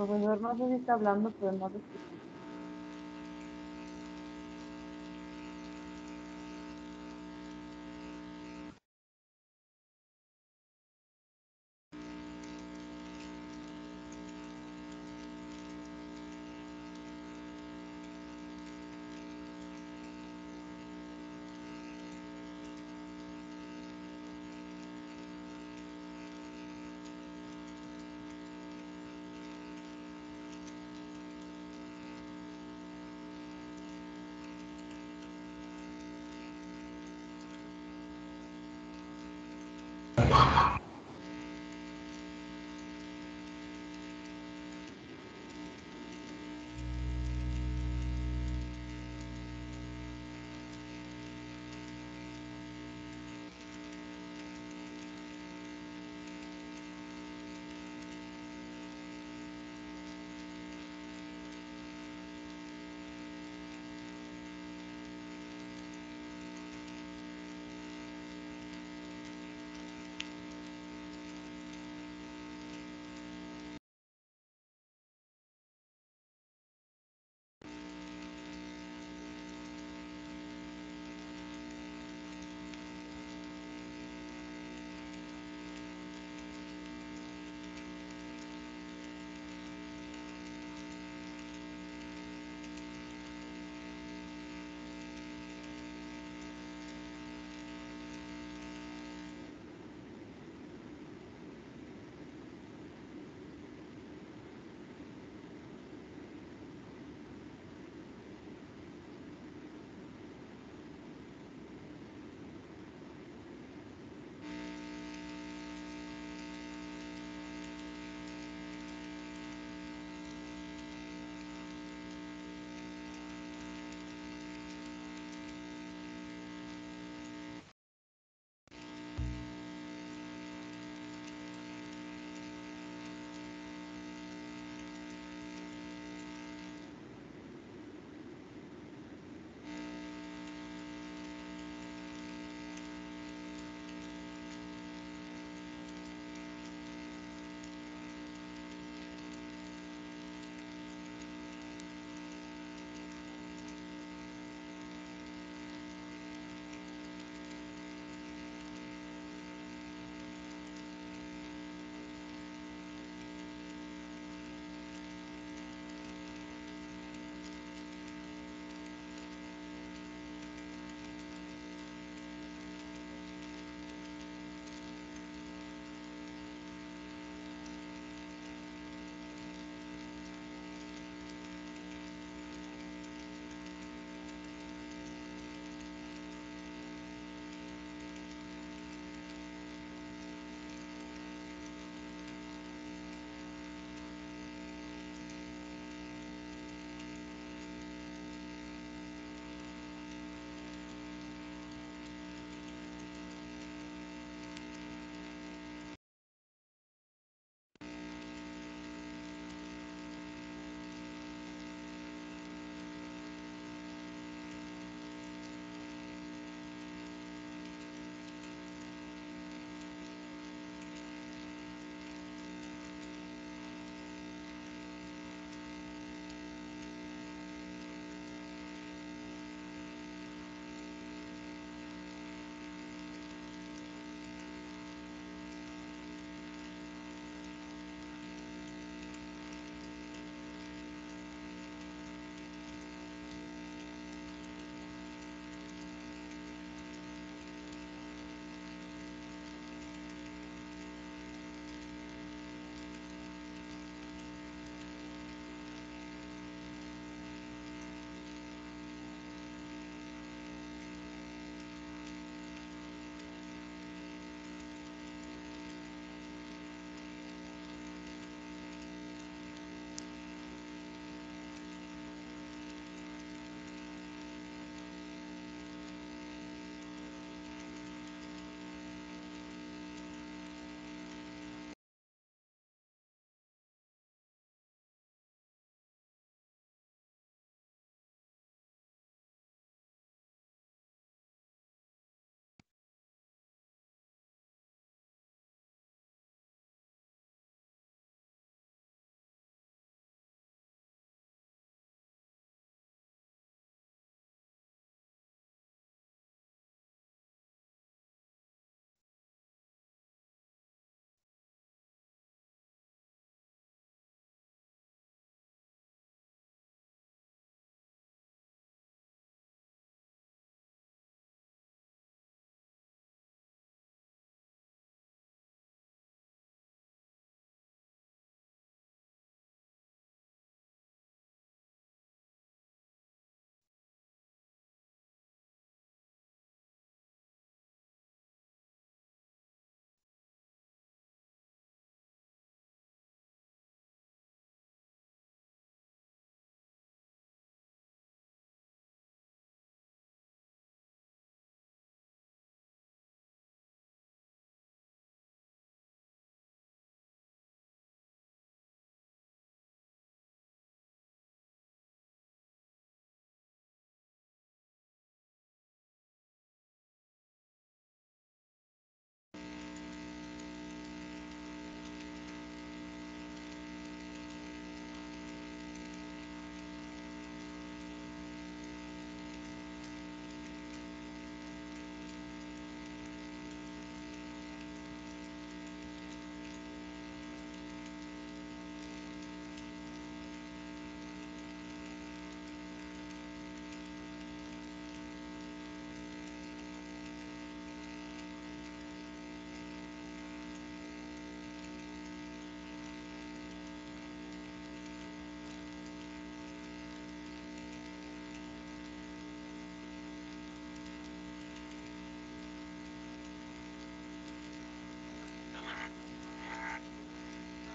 Profesor, no sé si está hablando, pero no lo escucho.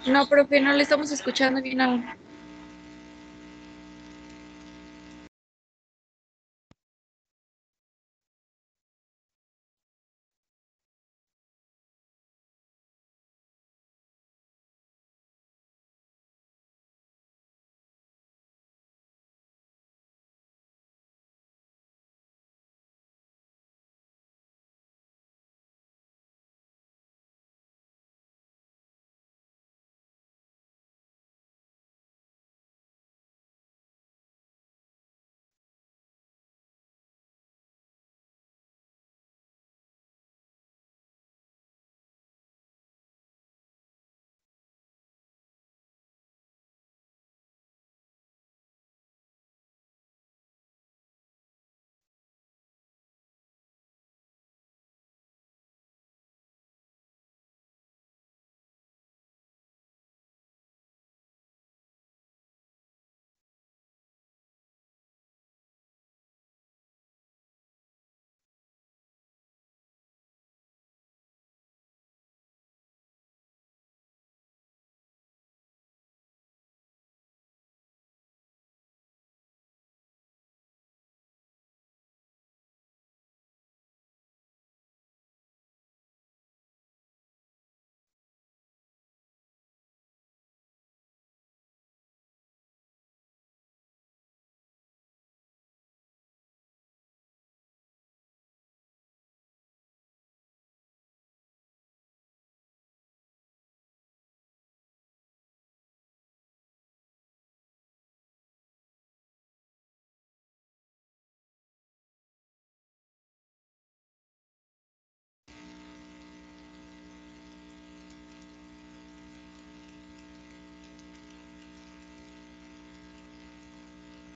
No, profe, no le estamos escuchando bien aún.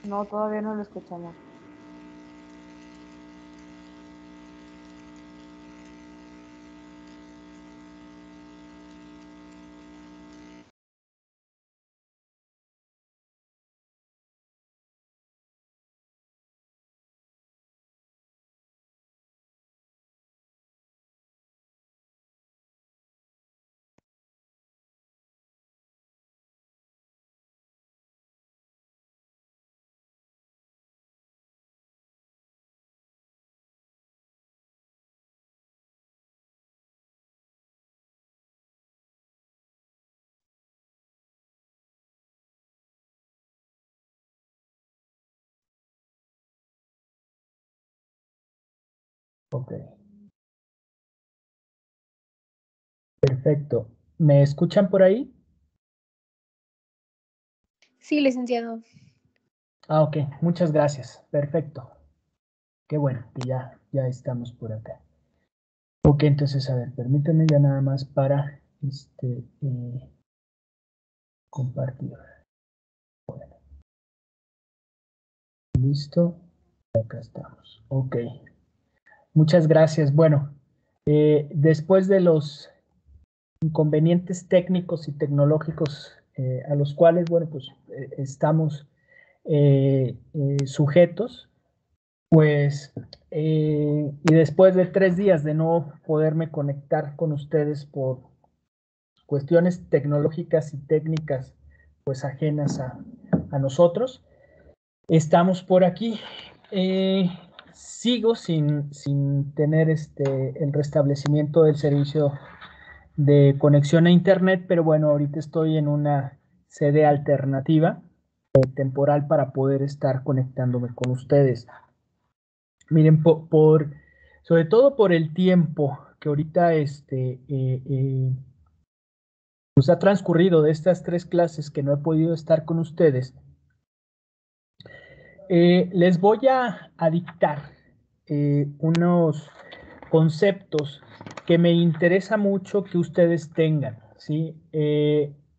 No, todavía no lo escuchamos. Ok, perfecto. ¿Me escuchan por ahí? Sí, licenciado. Ah, ok, muchas gracias. Perfecto. Qué bueno que ya estamos por acá. Ok, entonces, a ver, permítanme ya nada más para compartir. Listo. Acá estamos. Ok, muchas gracias. Bueno, después de los inconvenientes técnicos y tecnológicos a los cuales, bueno, pues estamos sujetos, pues, y después de 3 días de no poderme conectar con ustedes por cuestiones tecnológicas y técnicas, pues ajenas a nosotros, estamos por aquí. Sigo sin tener el restablecimiento del servicio de conexión a internet, pero bueno, ahorita estoy en una sede alternativa temporal para poder estar conectándome con ustedes. Miren, sobre todo por el tiempo que ahorita nos ha transcurrido de estas 3 clases que no he podido estar con ustedes, les voy a dictar unos conceptos que me interesa mucho que ustedes tengan, ¿sí?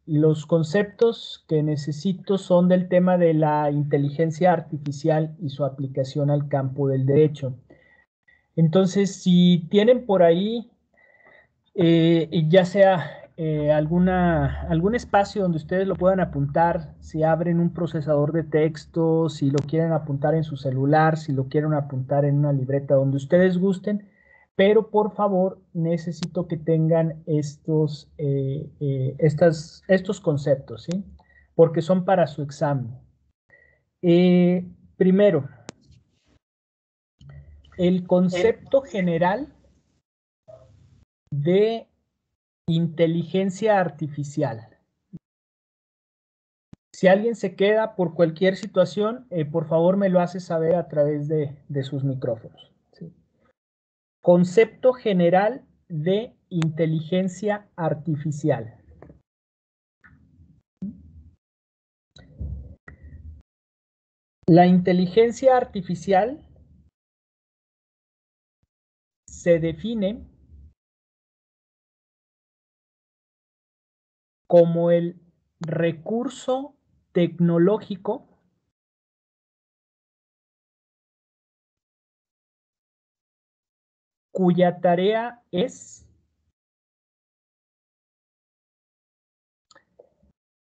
Los conceptos que necesito son del tema de la inteligencia artificial y su aplicación al campo del derecho. Entonces, si tienen por ahí, ya sea algún espacio donde ustedes lo puedan apuntar, si abren un procesador de texto, si lo quieren apuntar en su celular, si lo quieren apuntar en una libreta, donde ustedes gusten, pero por favor necesito que tengan estos conceptos, ¿sí? Porque son para su examen. Primero, el concepto general de inteligencia artificial. Si alguien se queda por cualquier situación, por favor me lo hace saber a través de sus micrófonos, ¿sí? Concepto general de inteligencia artificial. La inteligencia artificial se define como el recurso tecnológico cuya tarea es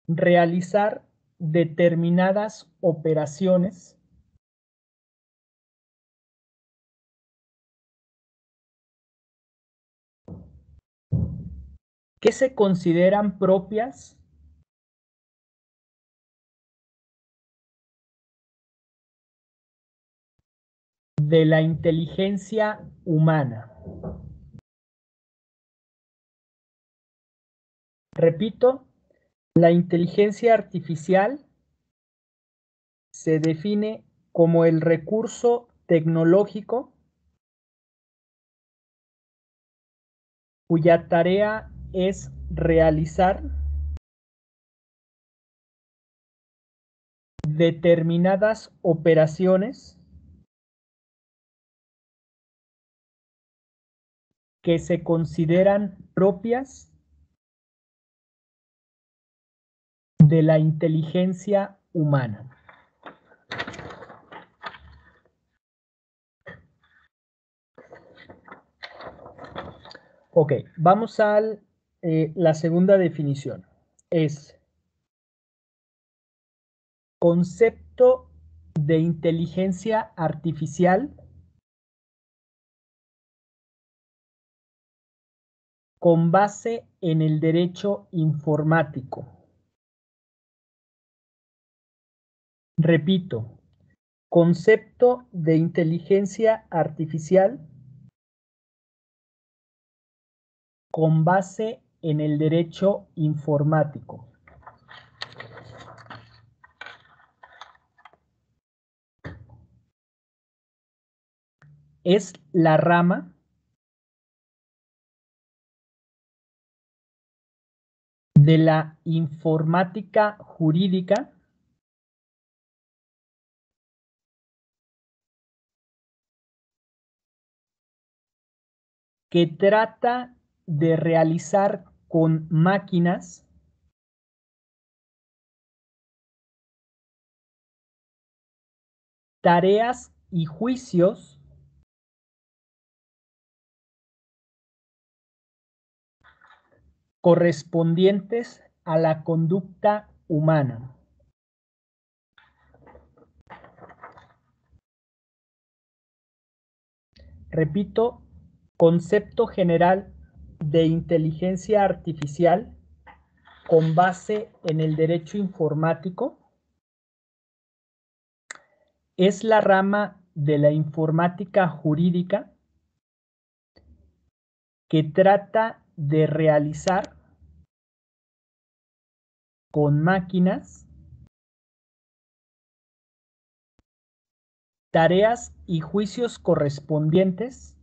realizar determinadas operaciones que se consideran propias de la inteligencia humana. Repito, la inteligencia artificial se define como el recurso tecnológico cuya tarea es realizar determinadas operaciones que se consideran propias de la inteligencia humana. Ok, vamos a la segunda definición. Es concepto de inteligencia artificial con base en el derecho informático. Repito, concepto de inteligencia artificial con base en el derecho informático. Es la rama de la informática jurídica que trata de realizar con máquinas tareas y juicios correspondientes a la conducta humana. Repito, concepto general de inteligencia artificial con base en el derecho informático. Es la rama de la informática jurídica que trata de realizar con máquinas tareas y juicios correspondientes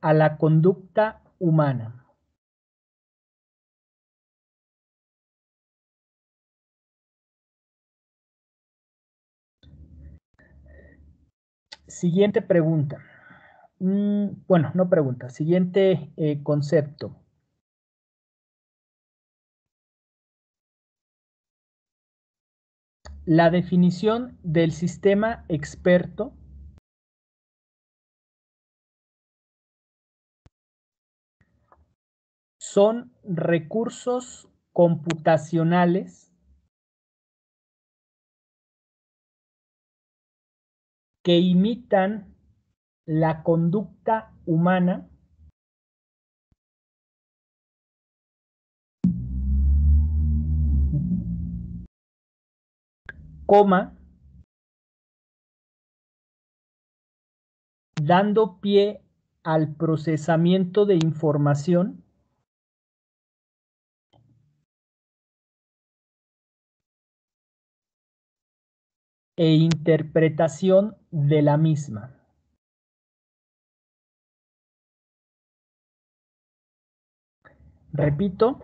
a la conducta humana. Siguiente pregunta. Bueno, no pregunta, siguiente concepto. La definición del sistema experto son recursos computacionales que imitan la conducta humana coma, dando pie al procesamiento de información e interpretación de la misma. Repito,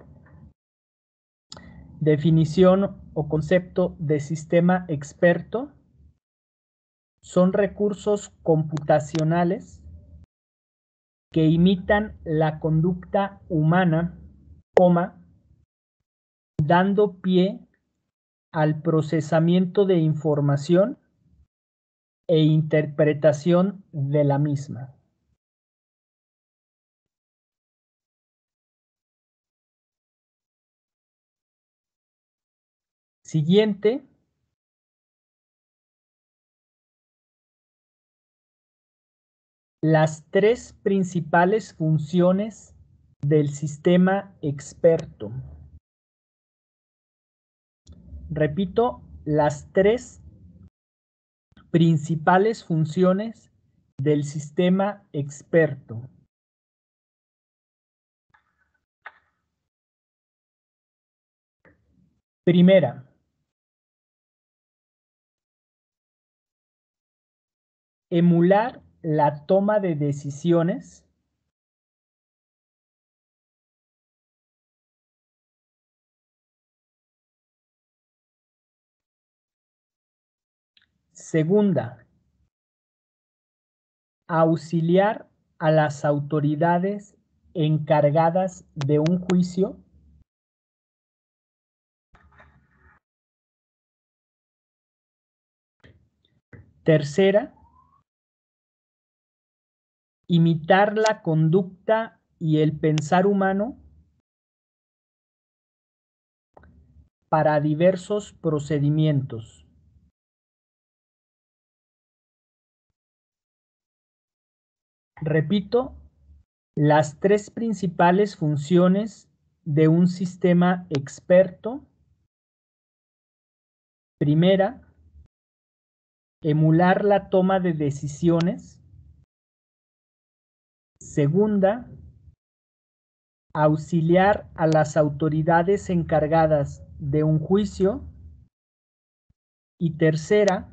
definición o concepto de sistema experto son recursos computacionales que imitan la conducta humana, coma, dando pie al procesamiento de información e interpretación de la misma. Siguiente. Las tres principales funciones del sistema experto. Repito, las tres principales funciones del sistema experto. Primera, emular la toma de decisiones. Segunda, auxiliar a las autoridades encargadas de un juicio. Tercera, imitar la conducta y el pensar humano para diversos procedimientos. Repito, las tres principales funciones de un sistema experto. Primera, emular la toma de decisiones. Segunda, auxiliar a las autoridades encargadas de un juicio. Y tercera,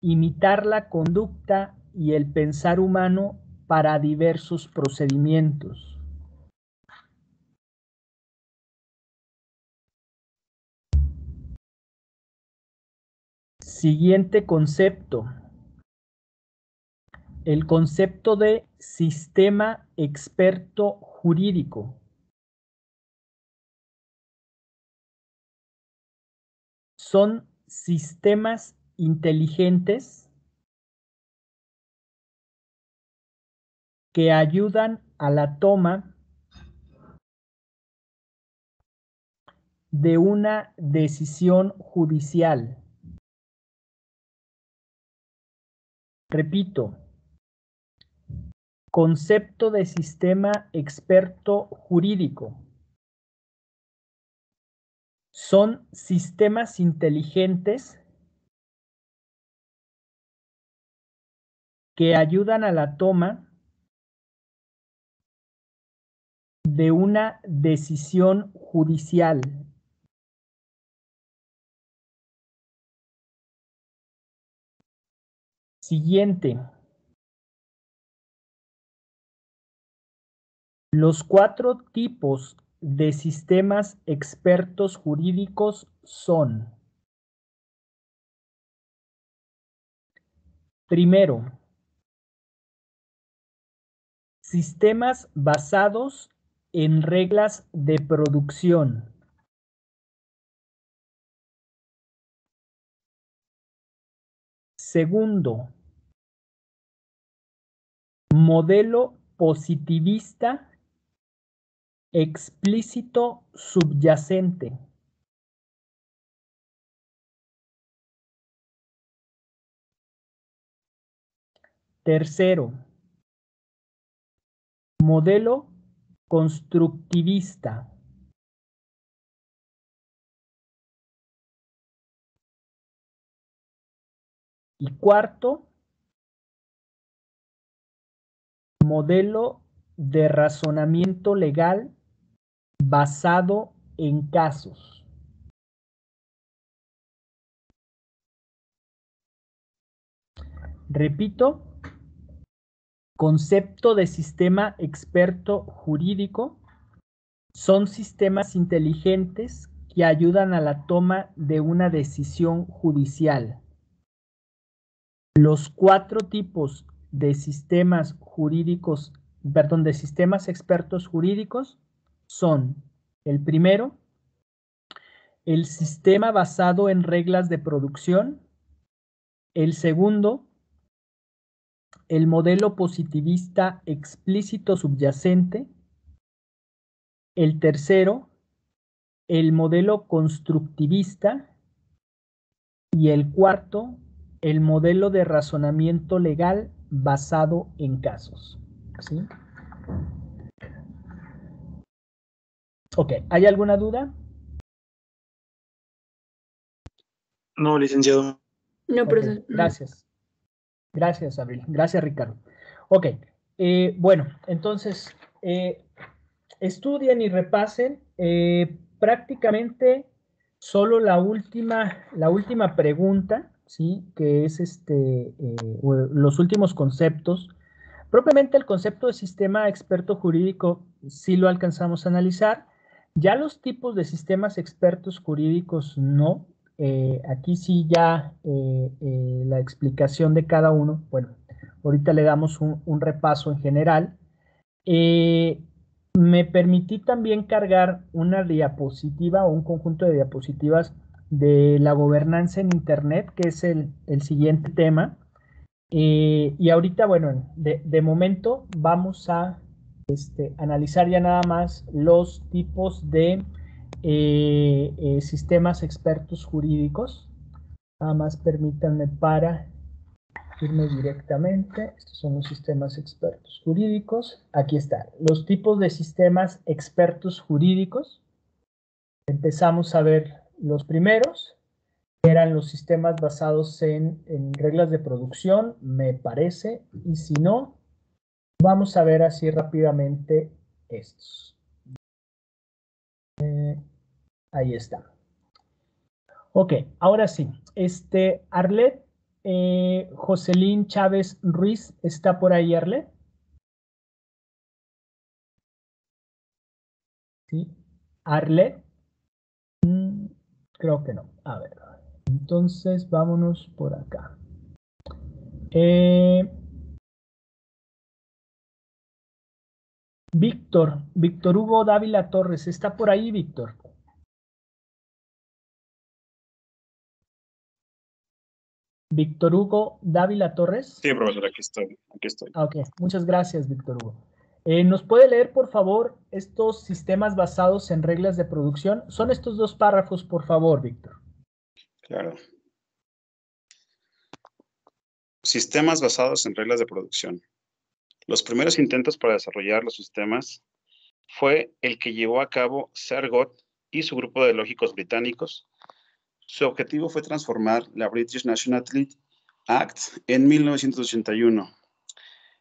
imitar la conducta y el pensar humano para diversos procedimientos. Siguiente concepto. El concepto de sistema experto jurídico. Son sistemas inteligentes que ayudan a la toma de una decisión judicial. Repito, concepto de sistema experto jurídico. Son sistemas inteligentes que ayudan a la toma de una decisión judicial. Siguiente. Los cuatro tipos de sistemas expertos jurídicos son: primero, sistemas basados en reglas de producción. Segundo, modelo positivista explícito subyacente. Tercero, modelo constructivista. Y cuarto, modelo de razonamiento legal basado en casos. Repito, concepto de sistema experto jurídico son sistemas inteligentes que ayudan a la toma de una decisión judicial. Los 4 tipos de sistemas jurídicos, perdón, de sistemas expertos jurídicos son: el primero, el sistema basado en reglas de producción; el segundo, el modelo positivista explícito subyacente; el tercero, el modelo constructivista; y el cuarto, el modelo de razonamiento legal basado en casos. ¿Sí? Ok, ¿hay alguna duda? No, licenciado. No, Ok, profesor. gracias. Gracias, Abril. Gracias, Ricardo. Ok, bueno, entonces, estudien y repasen. Prácticamente solo la última pregunta, ¿sí? Que es los últimos conceptos. Propiamente el concepto de sistema experto jurídico sí lo alcanzamos a analizar. Ya los tipos de sistemas expertos jurídicos no. Aquí sí ya la explicación de cada uno. Bueno, ahorita le damos un repaso en general. Me permití también cargar una diapositiva o un conjunto de diapositivas de la gobernanza en Internet, que es el siguiente tema. Y ahorita, bueno, de momento vamos a analizar ya nada más los tipos de sistemas expertos jurídicos. Nada más permítanme para irme directamente. Estos son los sistemas expertos jurídicos. Aquí están los tipos de sistemas expertos jurídicos. Empezamos a ver los primeros. Eran los sistemas basados en reglas de producción, me parece, y si no, vamos a ver así rápidamente estos. Ahí está. Ok, ahora sí. Arlet, Jocelyn Chávez Ruiz, ¿está por ahí, Arlet? Sí. Arlet, creo que no. A ver, entonces vámonos por acá. Víctor Hugo Dávila Torres, ¿está por ahí, Víctor? Víctor Hugo Dávila Torres. Sí, profesor, aquí estoy. Ok, muchas gracias, Víctor Hugo. ¿Nos puede leer, por favor, estos sistemas basados en reglas de producción? Son estos 2 párrafos, por favor, Víctor. Claro. Sistemas basados en reglas de producción. Los primeros intentos para desarrollar los sistemas fue el que llevó a cabo Sir Gott y su grupo de lógicos británicos. Su objetivo fue transformar la British Nationality Act en 1981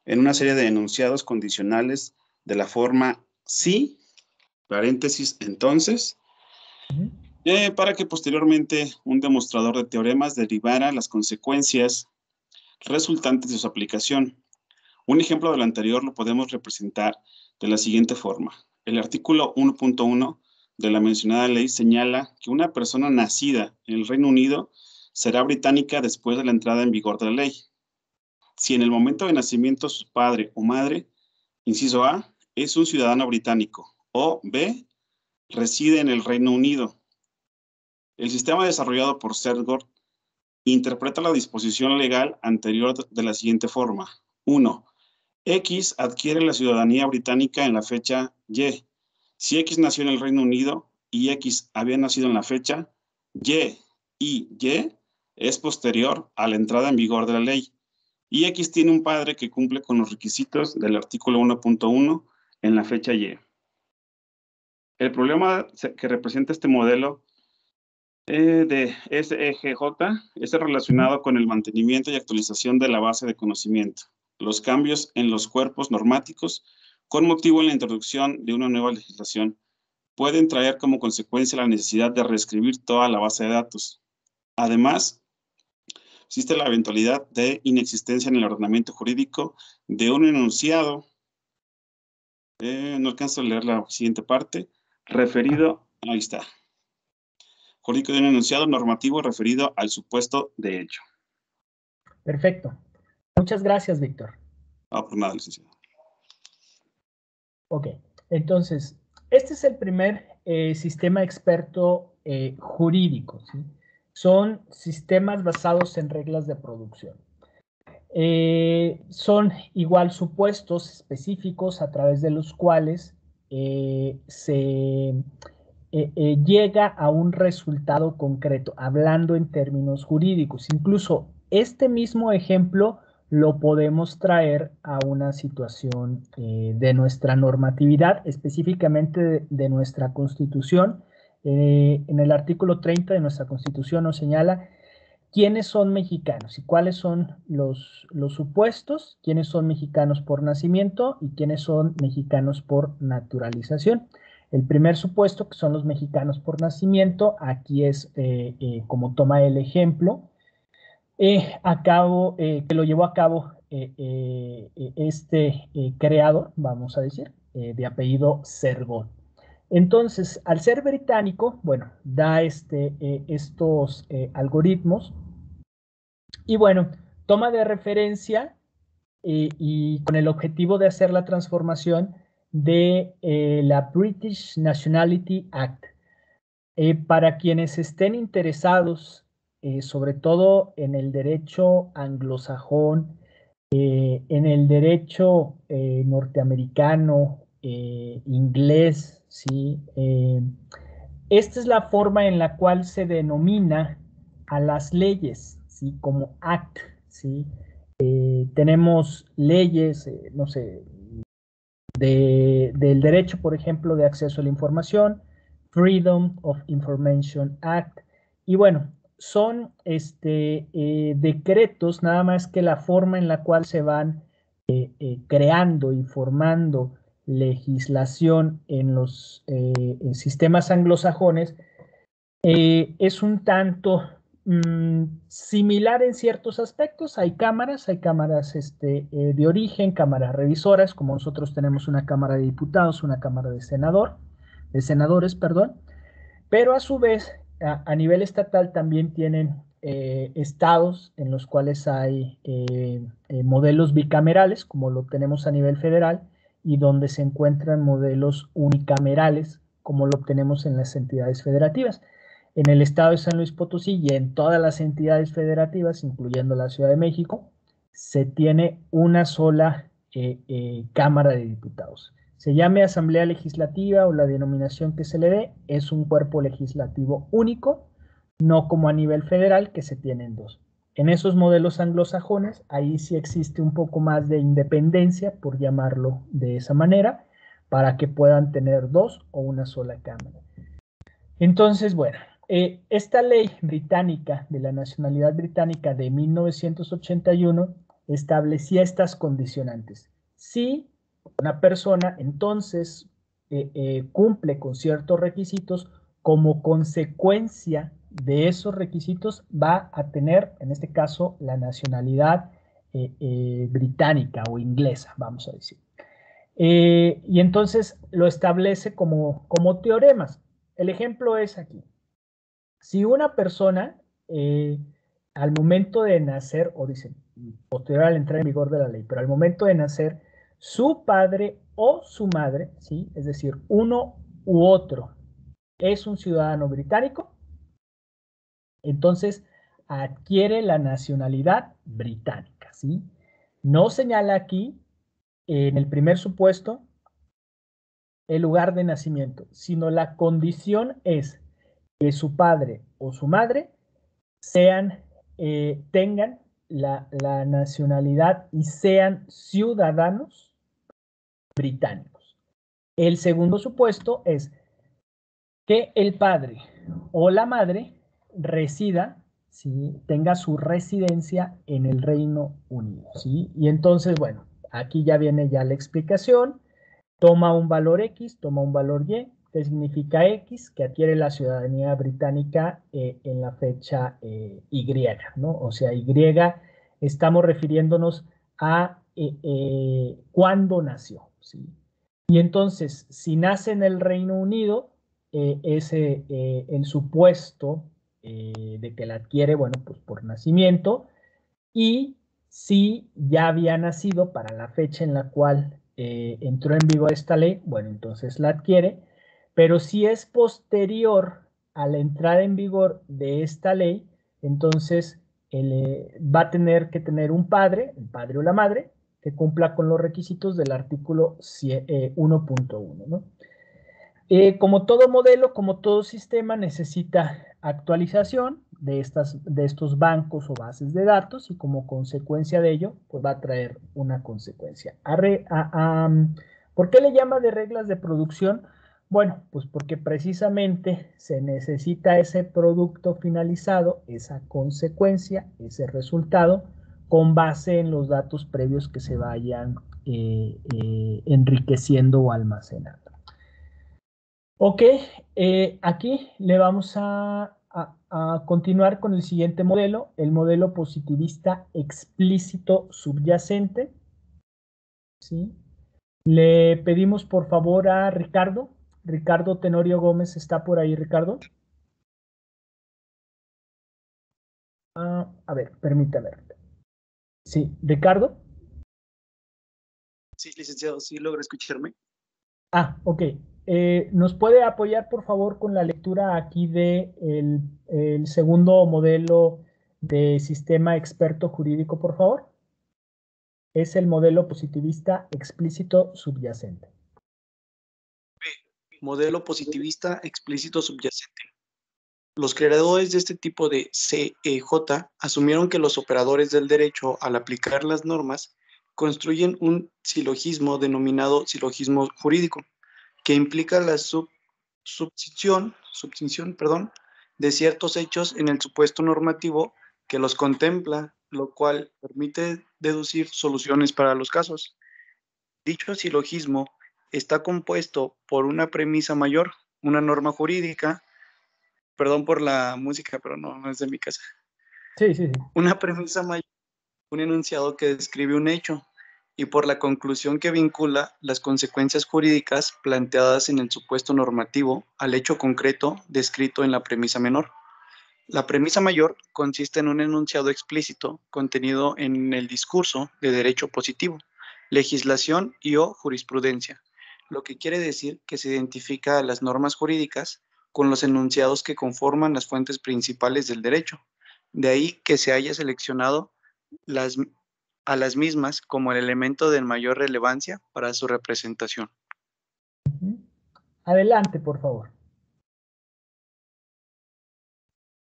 en una serie de enunciados condicionales de la forma sí, paréntesis, entonces, para que posteriormente un demostrador de teoremas derivara las consecuencias resultantes de su aplicación. Un ejemplo de lo anterior lo podemos representar de la siguiente forma. El artículo 1.1 de la mencionada ley señala que una persona nacida en el Reino Unido será británica después de la entrada en vigor de la ley. Si en el momento de nacimiento su padre o madre, inciso A, es un ciudadano británico, o B, reside en el Reino Unido. El sistema desarrollado por Sergor interpreta la disposición legal anterior de la siguiente forma. 1. X adquiere la ciudadanía británica en la fecha Y. Si X nació en el Reino Unido y X había nacido en la fecha Y y Y es posterior a la entrada en vigor de la ley. Y X tiene un padre que cumple con los requisitos del artículo 1.1 en la fecha Y. El problema que representa este modelo de SEGJ es relacionado con el mantenimiento y actualización de la base de conocimiento, los cambios en los cuerpos normáticos con motivo de la introducción de una nueva legislación pueden traer como consecuencia la necesidad de reescribir toda la base de datos. Además, existe la eventualidad de inexistencia en el ordenamiento jurídico de un enunciado, no alcanzo a leer la siguiente parte, referido, ahí está, jurídico de un enunciado normativo referido al supuesto de hecho. Perfecto. Muchas gracias, Víctor. No, por nada, licenciado. Ok, entonces, este es el primer sistema experto jurídico, ¿sí? Son sistemas basados en reglas de producción. Son igual supuestos específicos a través de los cuales se llega a un resultado concreto, hablando en términos jurídicos. Incluso este mismo ejemplo lo podemos traer a una situación de nuestra normatividad, específicamente de nuestra Constitución. En el artículo 30 de nuestra Constitución nos señala quiénes son mexicanos y cuáles son los supuestos, quiénes son mexicanos por nacimiento y quiénes son mexicanos por naturalización. El primer supuesto, que son los mexicanos por nacimiento, aquí es como toma el ejemplo, que lo llevó a cabo este creador, vamos a decir, de apellido Sergot. Entonces, al ser británico, bueno, da estos algoritmos y bueno, toma de referencia y con el objetivo de hacer la transformación de la British Nationality Act. Para quienes estén interesados, sobre todo en el derecho anglosajón, en el derecho norteamericano, inglés, ¿sí? Esta es la forma en la cual se denomina a las leyes, ¿sí? Como act, ¿sí? Tenemos leyes, no sé, del derecho, por ejemplo, de acceso a la información, Freedom of Information Act, y bueno, son decretos, nada más que la forma en la cual se van creando y formando legislación en los sistemas anglosajones, es un tanto similar en ciertos aspectos. Hay cámaras de origen, cámaras revisoras, como nosotros tenemos una Cámara de Diputados, una Cámara de Senadores, perdón, pero a su vez, a nivel estatal también tienen estados en los cuales hay modelos bicamerales, como lo tenemos a nivel federal, y donde se encuentran modelos unicamerales, como lo obtenemos en las entidades federativas. En el estado de San Luis Potosí y en todas las entidades federativas, incluyendo la Ciudad de México, se tiene una sola Cámara de Diputados. Se llame Asamblea Legislativa o la denominación que se le dé, es un cuerpo legislativo único, no como a nivel federal que se tienen dos. En esos modelos anglosajones, ahí sí existe un poco más de independencia, por llamarlo de esa manera, para que puedan tener dos o una sola Cámara. Entonces, bueno, esta ley británica de la nacionalidad británica de 1981 establecía estas condicionantes. Si una persona entonces cumple con ciertos requisitos, como consecuencia de esos requisitos va a tener, en este caso, la nacionalidad británica o inglesa, vamos a decir. Y entonces lo establece como teoremas. El ejemplo es aquí. Si una persona al momento de nacer, o dicen posterior a la entrada en vigor de la ley, pero al momento de nacer, su padre o su madre, ¿sí? Es decir, uno u otro, es un ciudadano británico, entonces adquiere la nacionalidad británica, ¿sí? No señala aquí, en el primer supuesto, el lugar de nacimiento, sino la condición es que su padre o su madre tengan la nacionalidad y sean ciudadanos británicos. El segundo supuesto es que el padre o la madre resida, ¿sí? Tenga su residencia en el Reino Unido, ¿sí? Y entonces, bueno, aquí ya viene ya la explicación. Toma un valor X, toma un valor Y, que significa X, que adquiere la ciudadanía británica en la fecha Y, ¿no? O sea, Y, estamos refiriéndonos a cuándo nació, ¿sí? Y entonces, si nace en el Reino Unido, el supuesto de que la adquiere, bueno, pues por nacimiento, y si ya había nacido para la fecha en la cual entró en vigor esta ley, bueno, entonces la adquiere, pero si es posterior a la entrada en vigor de esta ley, entonces va a tener que tener un padre, el padre o la madre, que cumpla con los requisitos del artículo 1.1, ¿no? Como todo modelo, como todo sistema, necesita actualización de estos bancos o bases de datos y como consecuencia de ello, pues va a traer una consecuencia. ¿Por qué le llama de reglas de producción? Bueno, pues porque precisamente se necesita ese producto finalizado, esa consecuencia, ese resultado, con base en los datos previos que se vayan enriqueciendo o almacenando. Ok, aquí le vamos a continuar con el siguiente modelo, el modelo positivista explícito subyacente. ¿Sí? Le pedimos por favor a Ricardo. Ricardo Tenorio Gómez, ¿está por ahí, Ricardo? A ver, permítame. Sí, Ricardo. Sí, licenciado, sí logra escucharme. Ok. ¿Nos puede apoyar, por favor, con la lectura aquí de el segundo modelo de sistema experto jurídico, por favor? Es el modelo positivista explícito subyacente. Modelo positivista explícito subyacente. Los creadores de este tipo de CEJ asumieron que los operadores del derecho, al aplicar las normas, construyen un silogismo denominado silogismo jurídico, que implica la substitución de ciertos hechos en el supuesto normativo que los contempla, lo cual permite deducir soluciones para los casos. Dicho silogismo está compuesto por una premisa mayor, una norma jurídica, perdón por la música, pero no es de mi casa. Sí. Una premisa mayor, un enunciado que describe un hecho, y por la conclusión que vincula las consecuencias jurídicas planteadas en el supuesto normativo al hecho concreto descrito en la premisa menor. La premisa mayor consiste en un enunciado explícito contenido en el discurso de derecho positivo, legislación y o jurisprudencia, lo que quiere decir que se identifica a las normas jurídicas con los enunciados que conforman las fuentes principales del derecho. De ahí que se haya seleccionado a las mismas como el elemento de mayor relevancia para su representación. Adelante, por favor.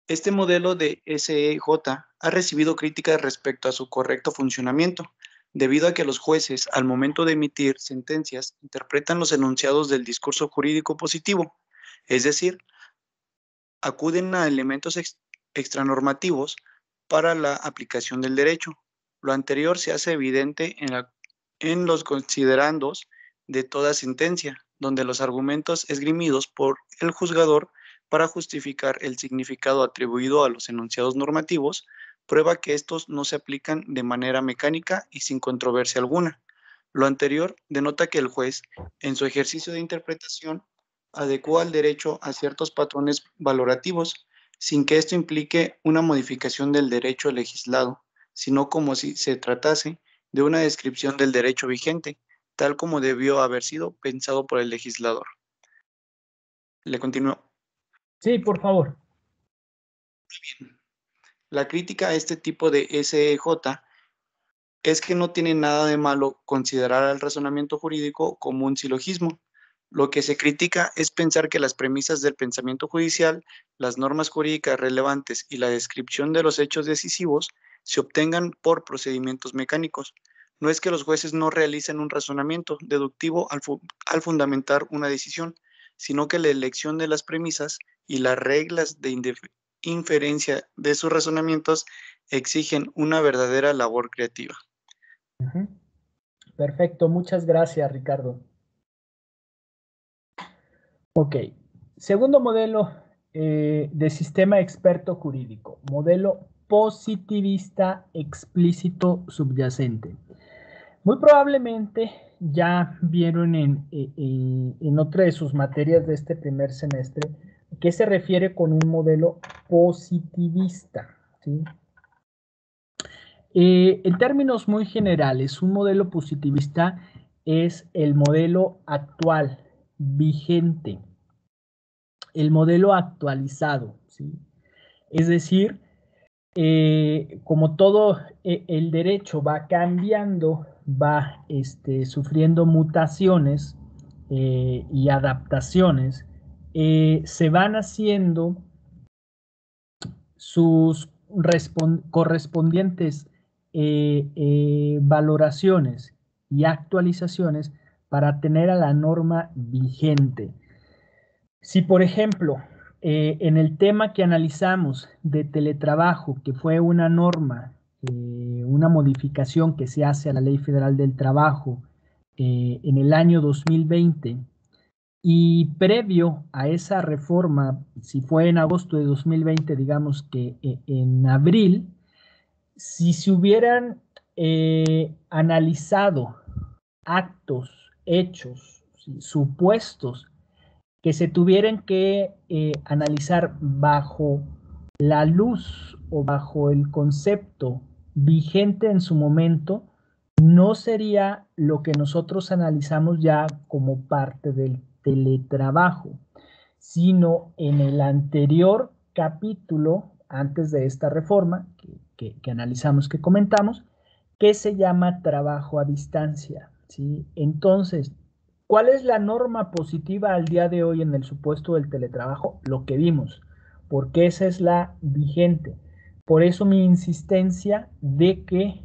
Este modelo de SEJ ha recibido críticas respecto a su correcto funcionamiento, debido a que los jueces, al momento de emitir sentencias, interpretan los enunciados del discurso jurídico positivo, es decir, acuden a elementos extranormativos para la aplicación del derecho. Lo anterior se hace evidente en los considerandos de toda sentencia, donde los argumentos esgrimidos por el juzgador para justificar el significado atribuido a los enunciados normativos prueba que estos no se aplican de manera mecánica y sin controversia alguna. Lo anterior denota que el juez, en su ejercicio de interpretación, adecua al derecho a ciertos patrones valorativos, sin que esto implique una modificación del derecho legislado, sino como si se tratase de una descripción del derecho vigente, tal como debió haber sido pensado por el legislador. Le continúo. Sí, por favor. La crítica a este tipo de SEJ es que no tiene nada de malo considerar al razonamiento jurídico como un silogismo. Lo que se critica es pensar que las premisas del pensamiento judicial, las normas jurídicas relevantes y la descripción de los hechos decisivos se obtengan por procedimientos mecánicos. No es que los jueces no realicen un razonamiento deductivo al fundamentar una decisión, sino que la elección de las premisas y las reglas de inferencia de sus razonamientos exigen una verdadera labor creativa. Perfecto, muchas gracias, Ricardo. Ok, segundo modelo de sistema experto jurídico, modelo positivista explícito subyacente. Muy probablemente ya vieron en otra de sus materias de este primer semestre que se refiere con un modelo positivista, ¿sí? En términos muy generales, un modelo positivista es el modelo actual, vigente, el modelo actualizado, ¿sí? Es decir, como todo el derecho va cambiando, va sufriendo mutaciones y adaptaciones, se van haciendo sus correspondientes valoraciones y actualizaciones para tener a la norma vigente. Si, por ejemplo, en el tema que analizamos de teletrabajo, que fue una norma, una modificación que se hace a la Ley Federal del Trabajo en el año 2020, y previo a esa reforma, si fue en agosto de 2020, digamos que en abril, si se hubieran analizado actos, hechos, ¿sí?, supuestos que se tuvieran que analizar bajo la luz o bajo el concepto vigente en su momento, no sería lo que nosotros analizamos ya como parte del teletrabajo, sino en el anterior capítulo, antes de esta reforma que analizamos, que comentamos, que se llama trabajo a distancia, ¿sí? Entonces, ¿cuál es la norma positiva al día de hoy en el supuesto del teletrabajo? Lo que vimos, porque esa es la vigente. Por eso mi insistencia de que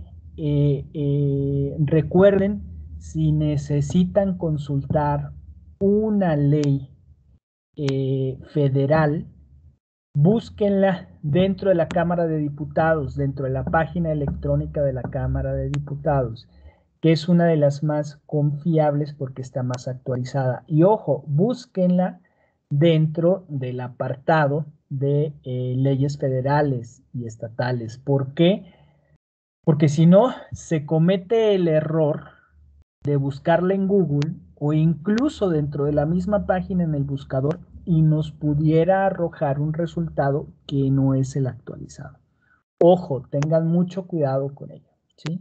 recuerden, si necesitan consultar una ley federal, búsquenla dentro de la Cámara de Diputados, dentro de la página electrónica de la Cámara de Diputados, que es una de las más confiables porque está más actualizada. Y ojo, búsquenla dentro del apartado de leyes federales y estatales. ¿Por qué? Porque si no, se comete el error de buscarla en Google o incluso dentro de la misma página en el buscador y nos pudiera arrojar un resultado que no es el actualizado. Ojo, tengan mucho cuidado con ello, ¿sí?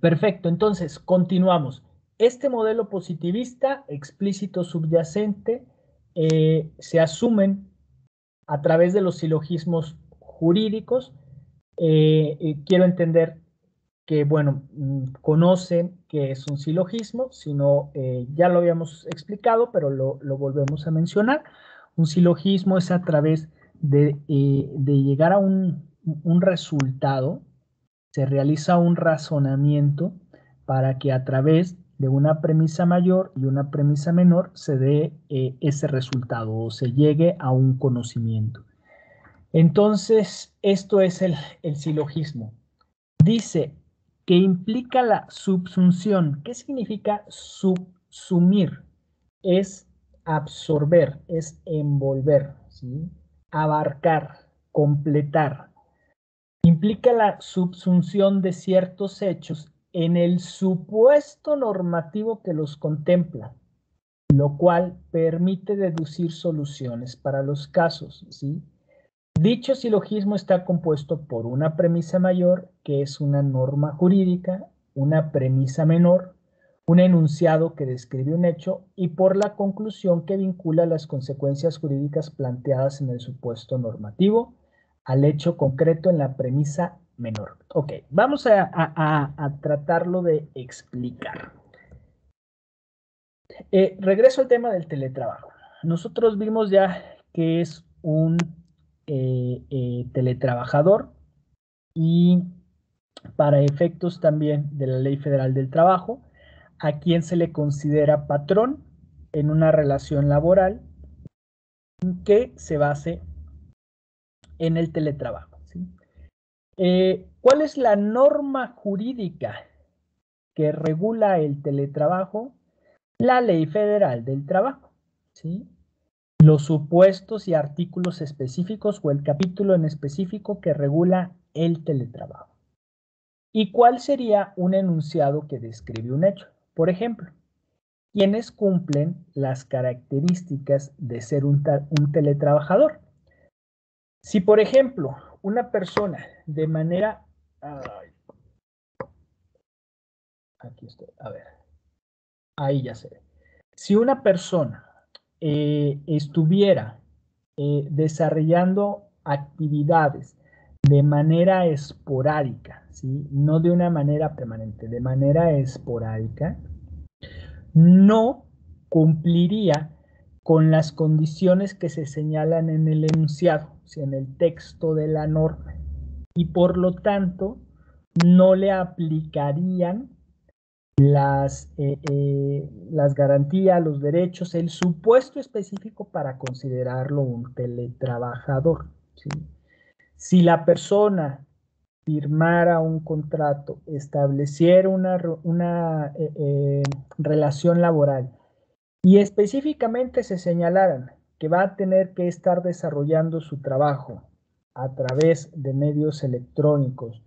Perfecto, entonces continuamos. Este modelo positivista explícito subyacente se asumen a través de los silogismos jurídicos. Quiero entender que, bueno, conocen que es un silogismo, si no, ya lo habíamos explicado, pero lo volvemos a mencionar. Un silogismo es a través de llegar a un resultado, se realiza un razonamiento para que a través de una premisa mayor y una premisa menor se dé ese resultado o se llegue a un conocimiento. Entonces, esto es el silogismo. Dice que implica la subsunción. ¿Qué significa subsumir? Es absorber, es envolver, ¿sí? Abarcar, completar. Implica la subsunción de ciertos hechos en el supuesto normativo que los contempla, lo cual permite deducir soluciones para los casos, ¿sí? Dicho silogismo está compuesto por una premisa mayor, que es una norma jurídica, una premisa menor, un enunciado que describe un hecho y por la conclusión que vincula las consecuencias jurídicas planteadas en el supuesto normativo al hecho concreto en la premisa menor. Ok, vamos a tratarlo de explicar. Regreso al tema del teletrabajo. Nosotros vimos ya que es un teletrabajador y para efectos también de la Ley Federal del Trabajo, a quien se le considera patrón en una relación laboral que se base en el teletrabajo, ¿sí? ¿Cuál es la norma jurídica que regula el teletrabajo? La Ley Federal del Trabajo, ¿sí? Los supuestos y artículos específicos o el capítulo en específico que regula el teletrabajo. ¿Y cuál sería un enunciado que describe un hecho? Por ejemplo, ¿quiénes cumplen las características de ser un teletrabajador? Si, por ejemplo, una persona de manera... aquí estoy, a ver. Ahí ya se ve. Si una persona estuviera desarrollando actividades de manera esporádica, ¿sí? No de una manera permanente, de manera esporádica, no cumpliría con las condiciones que se señalan en el enunciado, o sea, en el texto de la norma, y por lo tanto no le aplicarían las garantías, los derechos, el supuesto específico para considerarlo un teletrabajador, ¿sí? Si la persona firmara un contrato, estableciera una relación laboral y específicamente se señalaran que va a tener que estar desarrollando su trabajo a través de medios electrónicos,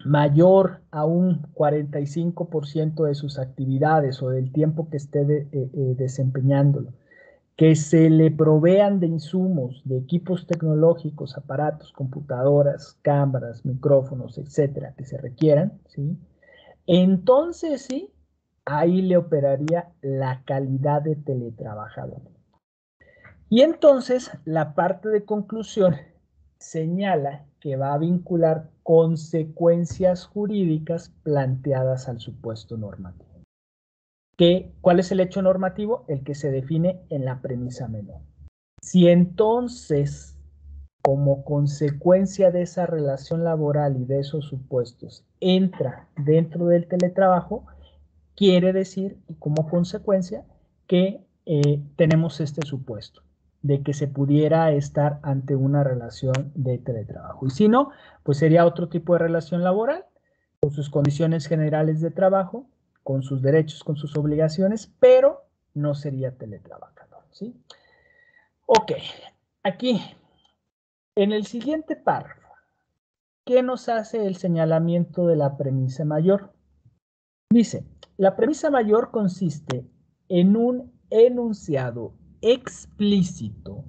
mayor a un 45% de sus actividades o del tiempo que esté desempeñándolo, que se le provean de insumos, de equipos tecnológicos, aparatos, computadoras, cámaras, micrófonos, etcétera, que se requieran, ¿sí? Entonces sí, ahí le operaría la calidad de teletrabajador. Y entonces la parte de conclusión señala que va a vincular consecuencias jurídicas planteadas al supuesto normativo. ¿Cuál es el hecho normativo? El que se define en la premisa menor. Si entonces, como consecuencia de esa relación laboral y de esos supuestos, entra dentro del teletrabajo, quiere decir, y como consecuencia, que tenemos este supuesto de que se pudiera estar ante una relación de teletrabajo. Y si no, pues sería otro tipo de relación laboral, con sus condiciones generales de trabajo, con sus derechos, con sus obligaciones, pero no sería teletrabajador, ¿sí? Ok, aquí, en el siguiente párrafo, ¿qué nos hace el señalamiento de la premisa mayor? Dice, la premisa mayor consiste en un enunciado explícito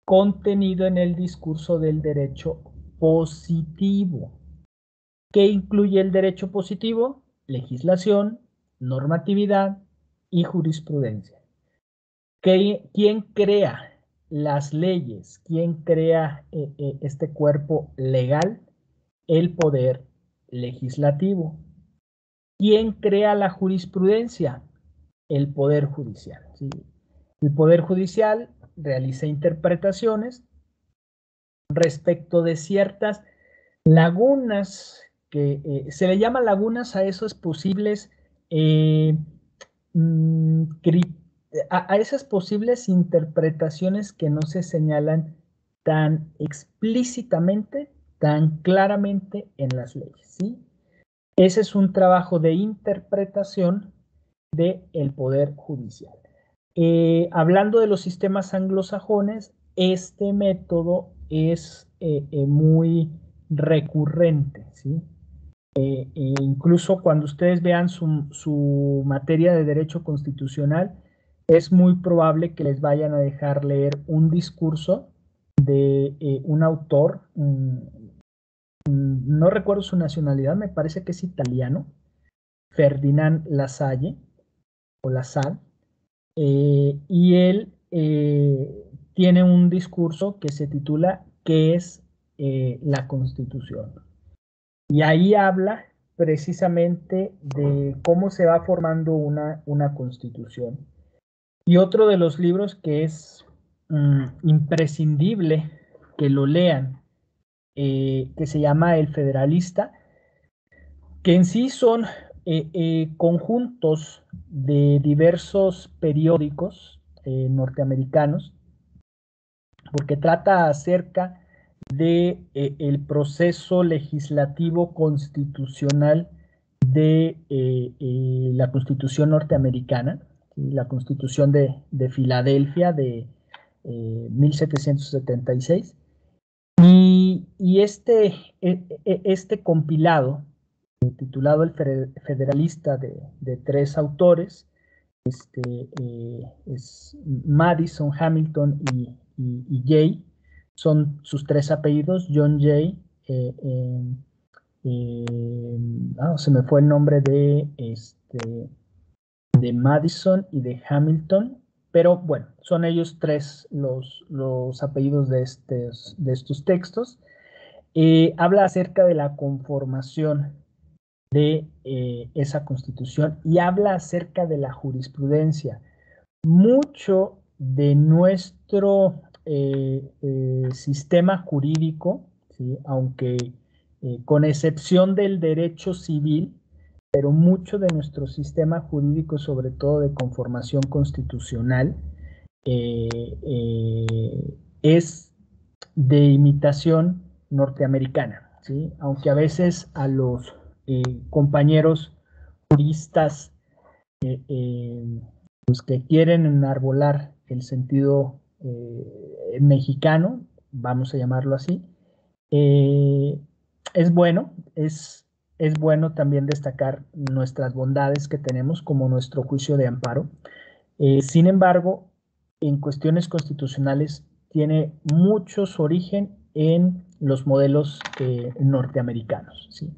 contenido en el discurso del derecho positivo. ¿Qué incluye el derecho positivo? Legislación, normatividad y jurisprudencia. ¿Quién crea las leyes? ¿Quién crea este cuerpo legal? El poder legislativo. ¿Quién crea la jurisprudencia? El Poder Judicial, ¿sí? El Poder Judicial realiza interpretaciones respecto de ciertas lagunas, que se le llama lagunas a esos posibles, a esas posibles interpretaciones que no se señalan tan explícitamente, tan claramente en las leyes, ¿sí? Ese es un trabajo de interpretación del Poder Judicial. Hablando de los sistemas anglosajones, este método es muy recurrente, ¿sí? Incluso cuando ustedes vean su materia de derecho constitucional, es muy probable que les vayan a dejar leer un discurso de un autor, no recuerdo su nacionalidad, me parece que es italiano, Ferdinand Lassalle, o Lassalle, y él tiene un discurso que se titula ¿Qué es la Constitución? Y ahí habla precisamente de cómo se va formando una Constitución. Y otro de los libros que es imprescindible que lo lean que se llama El Federalista, que en sí son conjuntos de diversos periódicos norteamericanos, porque trata acerca de el proceso legislativo constitucional de la Constitución norteamericana, ¿sí? La Constitución de Filadelfia de 1776. Y este compilado, titulado El Federalista, de 3 autores, es Madison, Hamilton y Jay, son sus 3 apellidos, John Jay, se me fue el nombre de Madison y de Hamilton, pero bueno, son ellos 3 los apellidos de estos textos. Habla acerca de la conformación de esa constitución y habla acerca de la jurisprudencia. Mucho de nuestro sistema jurídico, ¿sí? Aunque con excepción del derecho civil, pero mucho de nuestro sistema jurídico, sobre todo de conformación constitucional, es de imitación norteamericana, ¿sí? Aunque a veces a los compañeros juristas los que quieren enarbolar el sentido mexicano, vamos a llamarlo así, es bueno, es bueno también destacar nuestras bondades que tenemos como nuestro juicio de amparo. Sin embargo, en cuestiones constitucionales tiene muchos origen en los modelos norteamericanos, ¿sí?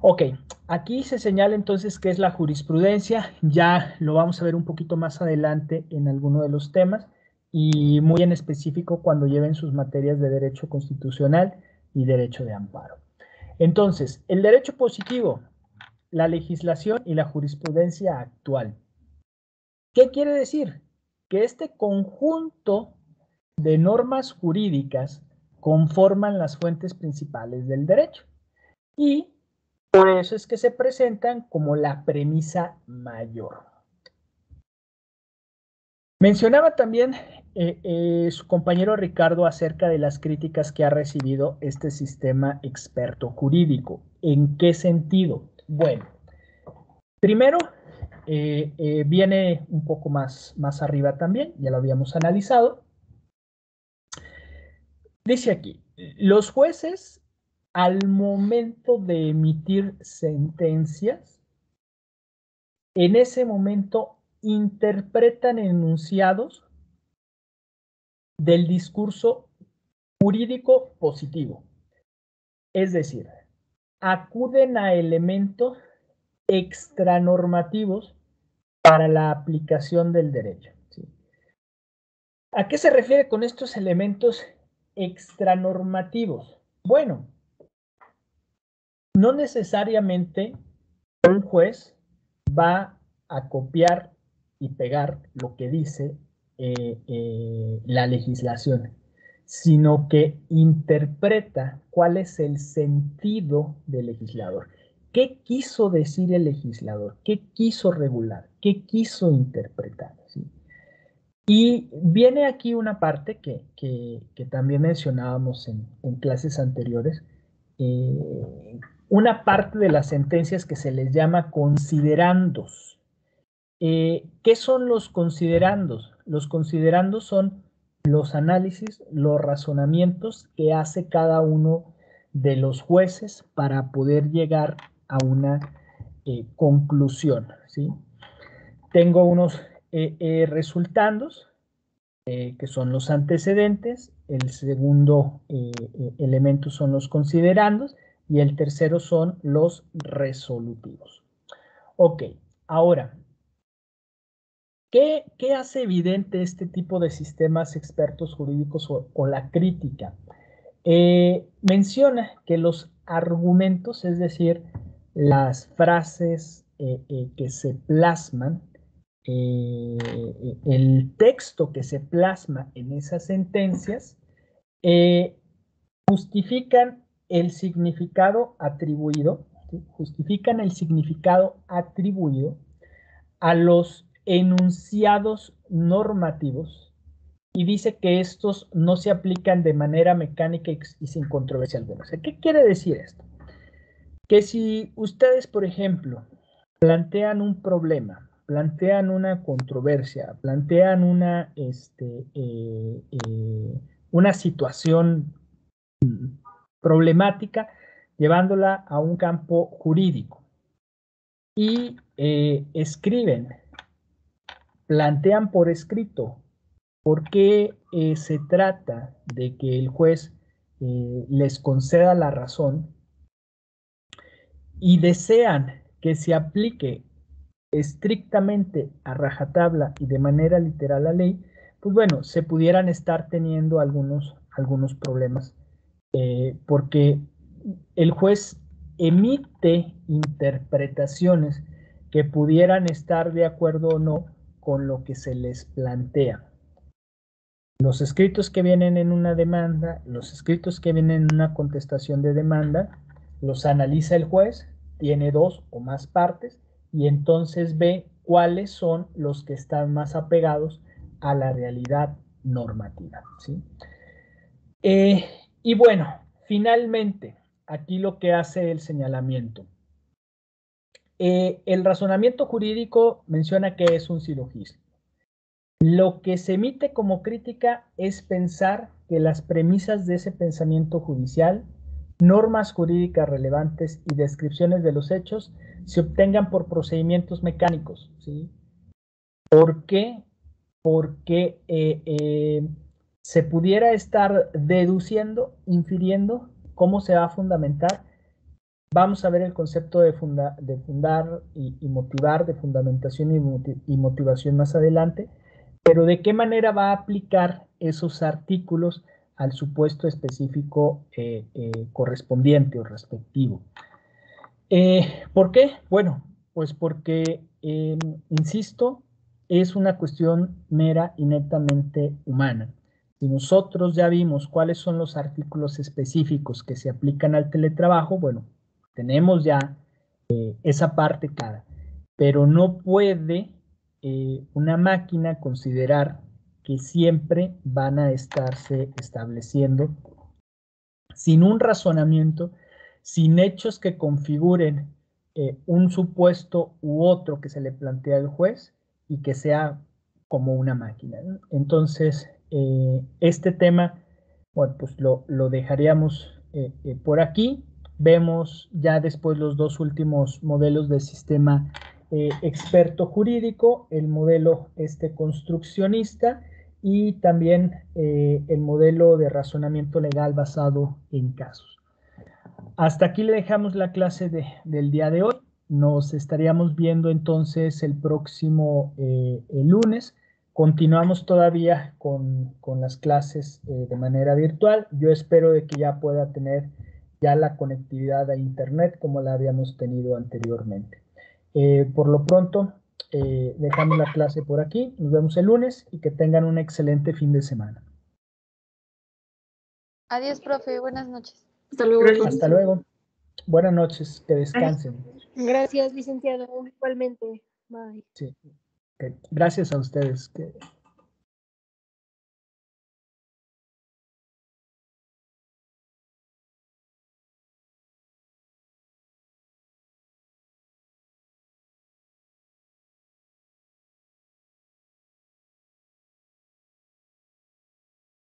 Ok, aquí se señala entonces qué es la jurisprudencia, ya lo vamos a ver un poquito más adelante en alguno de los temas y muy en específico cuando lleven sus materias de derecho constitucional y derecho de amparo. Entonces, el derecho positivo, la legislación y la jurisprudencia actual. ¿Qué quiere decir? Que este conjunto de normas jurídicas conforman las fuentes principales del derecho y por eso es que se presentan como la premisa mayor. Mencionaba también su compañero Ricardo acerca de las críticas que ha recibido este sistema experto jurídico. ¿En qué sentido? Bueno, primero viene un poco más arriba también, ya lo habíamos analizado. Dice aquí, los jueces al momento de emitir sentencias, en ese momento interpretan enunciados del discurso jurídico positivo. Es decir, acuden a elementos extranormativos para la aplicación del derecho, ¿sí? ¿A qué se refiere con estos elementos extranormativos? Bueno, no necesariamente un juez va a copiar y pegar lo que dice la legislación, sino que interpreta cuál es el sentido del legislador. ¿Qué quiso decir el legislador? ¿Qué quiso regular? ¿Qué quiso interpretar? ¿Sí? Y viene aquí una parte que también mencionábamos en clases anteriores, una parte de las sentencias que se les llama considerandos. ¿Qué son los considerandos? Los considerandos son los análisis, los razonamientos que hace cada uno de los jueces para poder llegar a una conclusión, ¿sí? Tengo unos resultandos, que son los antecedentes, el segundo elemento son los considerandos y el tercero son los resolutivos. Ok, ahora, ¿qué hace evidente este tipo de sistemas expertos jurídicos o la crítica? Menciona que los argumentos, es decir, las frases que se plasman, el texto que se plasma en esas sentencias, justifican el significado atribuido, ¿sí? Justifican el significado atribuido a los enunciados normativos y dice que estos no se aplican de manera mecánica y sin controversia alguna. O sea, ¿qué quiere decir esto? Que si ustedes, por ejemplo, plantean un problema, plantean una controversia, plantean una situación problemática, llevándola a un campo jurídico y escriben, plantean por escrito por qué se trata de que el juez les conceda la razón y desean que se aplique estrictamente a rajatabla y de manera literal la ley, pues bueno, se pudieran estar teniendo algunos problemas, porque el juez emite interpretaciones que pudieran estar de acuerdo o no con lo que se les plantea. Los escritos que vienen en una demanda, los escritos que vienen en una contestación de demanda, los analiza el juez, tiene dos o más partes, y entonces ve cuáles son los que están más apegados a la realidad normativa, ¿sí? Y bueno, finalmente, aquí lo que hace el señalamiento. El razonamiento jurídico menciona que es un silogismo. Lo que se emite como crítica es pensar que las premisas de ese pensamiento judicial, normas jurídicas relevantes y descripciones de los hechos se obtengan por procedimientos mecánicos, ¿sí? ¿Por qué? Porque se pudiera estar deduciendo, infiriendo cómo se va a fundamentar. Vamos a ver el concepto de fundar y motivar, de fundamentación y motivación más adelante, pero de qué manera va a aplicar esos artículos al supuesto específico correspondiente o respectivo. ¿Por qué? Bueno, pues porque, insisto, es una cuestión mera y netamente humana. Si nosotros ya vimos cuáles son los artículos específicos que se aplican al teletrabajo, bueno, tenemos ya esa parte clara, pero no puede una máquina considerar que siempre van a estarse estableciendo sin un razonamiento, sin hechos que configuren un supuesto u otro que se le plantea al juez y que sea como una máquina, ¿no? Entonces, este tema, bueno, pues lo dejaríamos por aquí. Vemos ya después los dos últimos modelos de sistema experto jurídico, el modelo construccionista y también el modelo de razonamiento legal basado en casos. Hasta aquí le dejamos la clase del día de hoy. Nos estaríamos viendo entonces el próximo el lunes. Continuamos todavía con las clases de manera virtual. Yo espero de que ya pueda tener ya la conectividad a internet como la habíamos tenido anteriormente. Por lo pronto, dejamos la clase por aquí. Nos vemos el lunes y que tengan un excelente fin de semana. Adiós, profe. Buenas noches. Hasta luego. Hasta luego. Buenas noches. Que descansen. Gracias, licenciado. Igualmente. Bye. Sí. Okay. Gracias a ustedes.